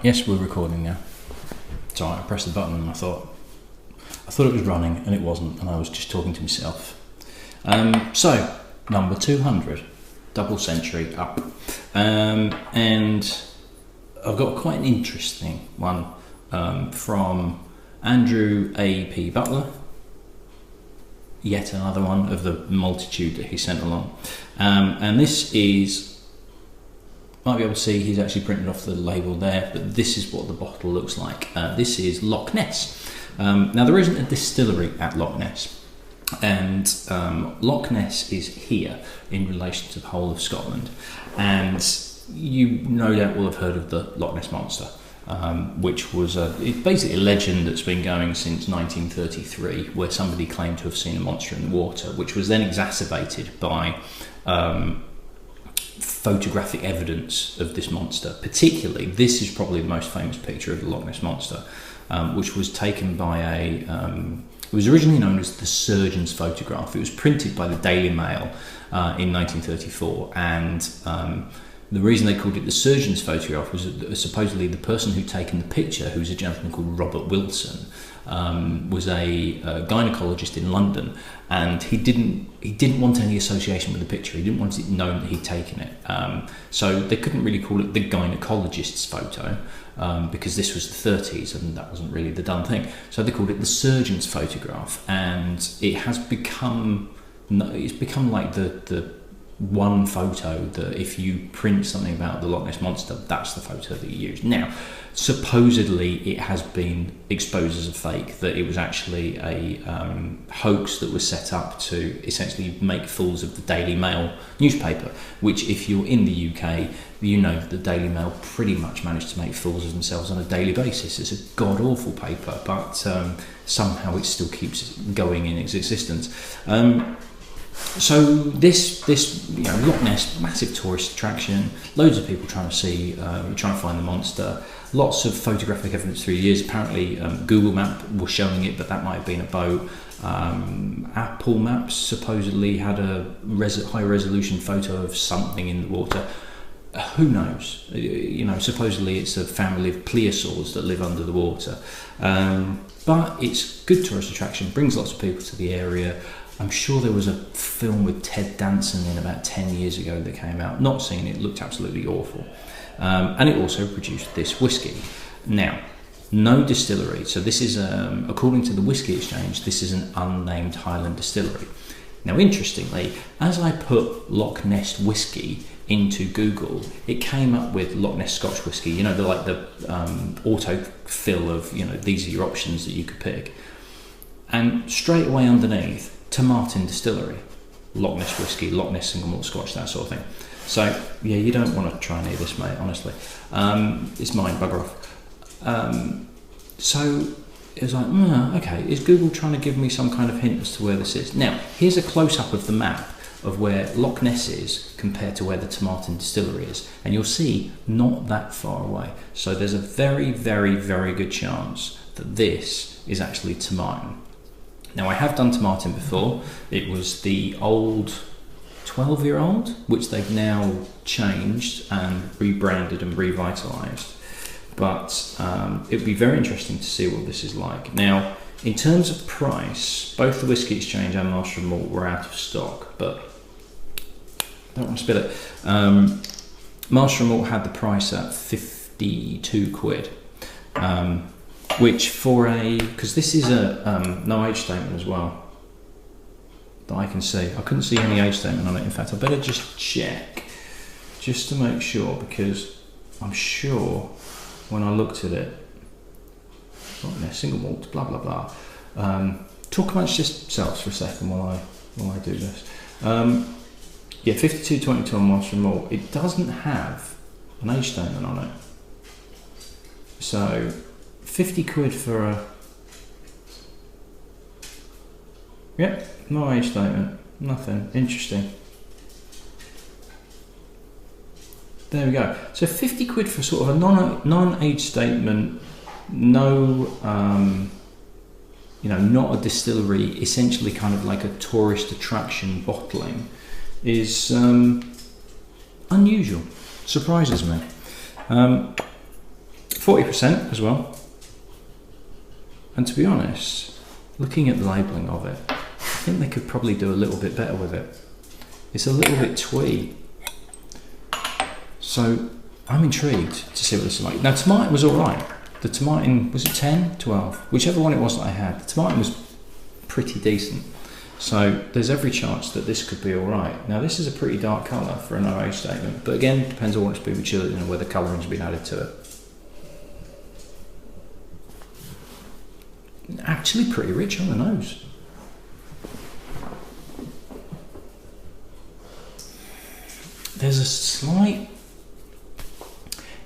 Yes, we're recording now. So I pressed the button and I thought it was running and it wasn't, and I was just talking to myself. So number 200, double century up, and I've got quite an interesting one from Andrew A.P. Butler. Yet another one of the multitude that he sent along, and this is. Might be able to see he's actually printed off the label there, but this is what the bottle looks like. This is Loch Ness. Now there isn't a distillery at Loch Ness, and Loch Ness is here in relation to the whole of Scotland, and you no doubt will have heard of the Loch Ness Monster, which was it's basically a legend that's been going since 1933, where somebody claimed to have seen a monster in the water, which was then exacerbated by photographic evidence of this monster. Particularly, this is probably the most famous picture of the Loch Ness Monster, which was taken by it was originally known as the surgeon's photograph. It was printed by the Daily Mail in 1934, and the reason they called it the surgeon's photograph was that supposedly the person who'd taken the picture, who's a gentleman called Robert Wilson, was a gynaecologist in London, and he didn't want any association with the picture. He didn't want it known that he'd taken it. So they couldn't really call it the gynaecologist's photo because this was the 30s and that wasn't really the done thing. So they called it the surgeon's photograph, and it has become like the one photo that if you print something about the Loch Ness Monster, that's the photo that you use. Now, supposedly it has been exposed as a fake, that it was actually a hoax that was set up to essentially make fools of the Daily Mail newspaper, which if you're in the UK, you know that the Daily Mail pretty much managed to make fools of themselves on a daily basis. It's a god-awful paper, but somehow it still keeps going in its existence. So this Loch Ness, massive tourist attraction, loads of people trying to find the monster, lots of photographic evidence through the years. Apparently Google Map was showing it, but that might have been a boat. Apple Maps supposedly had a high resolution photo of something in the water. Who knows? Supposedly it's a family of plesiosaurs that live under the water. But it's good tourist attraction, brings lots of people to the area. I'm sure there was a film with Ted Danson in about 10 years ago that came out. Not seen it, looked absolutely awful. And it also produced this whisky. Now, no distillery. So this is, according to the Whisky Exchange, this is an unnamed Highland distillery. Now, interestingly, as I put Loch Ness whisky into Google, it came up with Loch Ness Scotch whisky. The autofill of, these are your options that you could pick. And straight away underneath, Martin Distillery, Loch Ness whisky, Loch Ness Single Malt Scotch, that sort of thing. So yeah, you don't want to try any of this, mate, honestly. It's mine, bugger off. So it was like, okay, is Google trying to give me some kind of hint as to where this is? Now, here's a close-up of the map of where Loch Ness is compared to where the Martin Distillery is, and you'll see not that far away. So there's a very, very, very good chance that this is actually Martin. Now, I have done Martin before. It was the old 12-year-old, which they've now changed and rebranded and revitalised. But it would be very interesting to see what this is like. Now, in terms of price, both the Whisky Exchange and Master of Malt were out of stock, but I don't want to spill it. Master of Malt had the price at 52 quid. Which because this is a no age statement as well that I can see. I couldn't see any age statement on it. In fact, I better just check just to make sure, because I'm sure when I looked at it, single malt, blah blah blah. Talk amongst yourselves for a second while I do this. 52.22 on Master of Malt. It doesn't have an age statement on it, so 50 quid for a... Yep, no age statement, nothing, interesting. There we go. So 50 quid for sort of a non-age statement, no, not a distillery, essentially kind of like a tourist attraction bottling, is unusual, surprises me. 40% as well. And to be honest, looking at the labelling of it, I think they could probably do a little bit better with it. It's a little bit twee. So I'm intrigued to see what this is like. Now, Tomatin was all right. The Tomatin, was it 10, 12? Whichever one it was that I had. The Tomatin was pretty decent. So there's every chance that this could be all right. Now, this is a pretty dark colour for an OH statement. But again, depends on what it's been matured and whether colouring's been added to it. Actually pretty rich on the nose. There's a slight...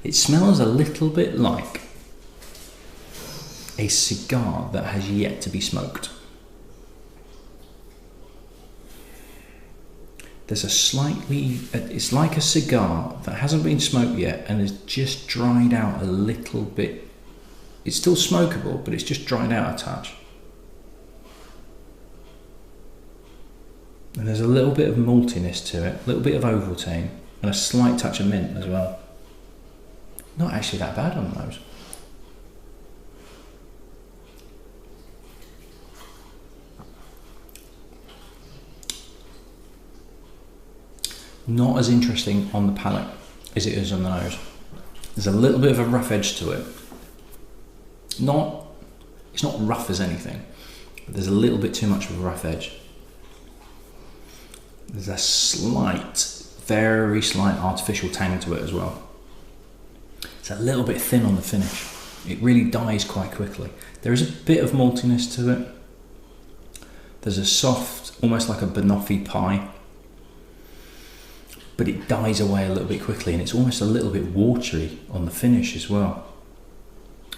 It smells a little bit like a cigar that has yet to be smoked. There's a slightly... It's like a cigar that hasn't been smoked yet and has just dried out a little bit. It's still smokable, but it's just dried out a touch. And there's a little bit of maltiness to it, a little bit of Ovaltine, and a slight touch of mint as well. Not actually that bad on the nose. Not as interesting on the palate as it is on the nose. There's a little bit of a rough edge to it. It's not rough as anything, but there's a little bit too much of a rough edge. There's a slight, very slight artificial tang to it as well. It's a little bit thin on the finish. It really dies quite quickly. There is a bit of maltiness to it. There's a soft, almost like a banoffee pie, but it dies away a little bit quickly, and it's almost a little bit watery on the finish as well.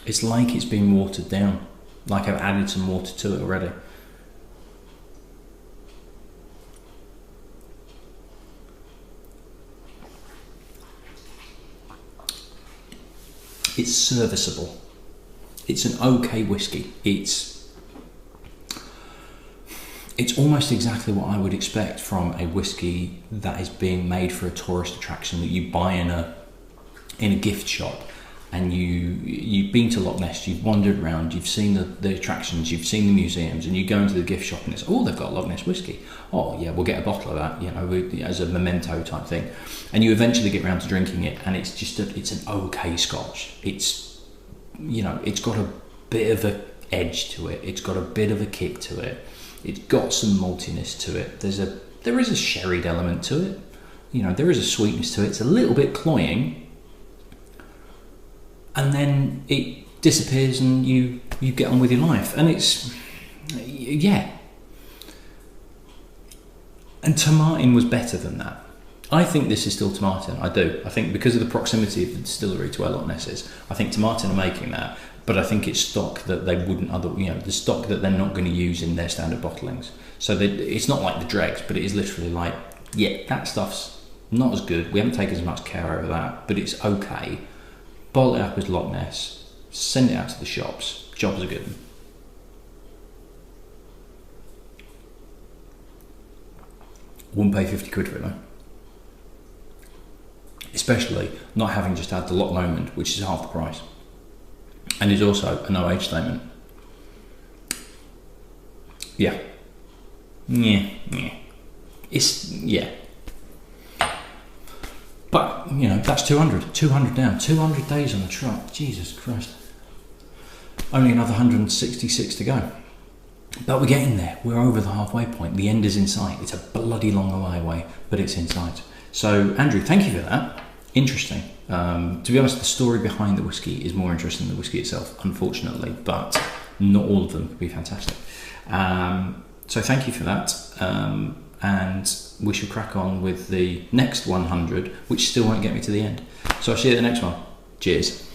It's like it's been watered down, like I've added some water to it already. It's serviceable. It's an okay whiskey. It's almost exactly what I would expect from a whiskey that is being made for a tourist attraction that you buy in a gift shop. And you've been to Loch Ness, you've wandered around, you've seen the attractions, you've seen the museums, and you go into the gift shop and it's, oh, they've got Loch Ness whiskey. Oh yeah, we'll get a bottle of that, you know, as a memento type thing. And you eventually get around to drinking it, and it's just it's an okay Scotch. It's, you know, it's got a bit of an edge to it. It's got a bit of a kick to it. It's got some maltiness to it. There is a sherried element to it. You know, there is a sweetness to it. It's a little bit cloying. And then it disappears and you get on with your life. And it's, yeah. And Tomatin was better than that. I think this is still Tomatin, I do. I think because of the proximity of the distillery to where Loch Ness is, I think Tomatin are making that, but I think it's stock that they wouldn't the stock that they're not going to use in their standard bottlings. So it's not like the dregs, but it is literally like, yeah, that stuff's not as good. We haven't taken as much care over that, but it's okay. Bottle it up as Loch Ness, send it out to the shops, jobs are good. Wouldn't pay 50 quid for it though. Especially not having just had the Loch Lomond, which is half the price. And is also an OH statement. Yeah. It's, yeah. But, you know, that's 200 down, 200 days on the trot, Jesus Christ. Only another 166 to go. But we're getting there, we're over the halfway point, the end is in sight. It's a bloody long way away, but it's in sight. So, Andrew, thank you for that. Interesting. To be honest, the story behind the whiskey is more interesting than the whiskey itself, unfortunately, but not all of them would be fantastic. So thank you for that. And we shall crack on with the next 100, which still won't get me to the end. So I'll see you at the next one. Cheers.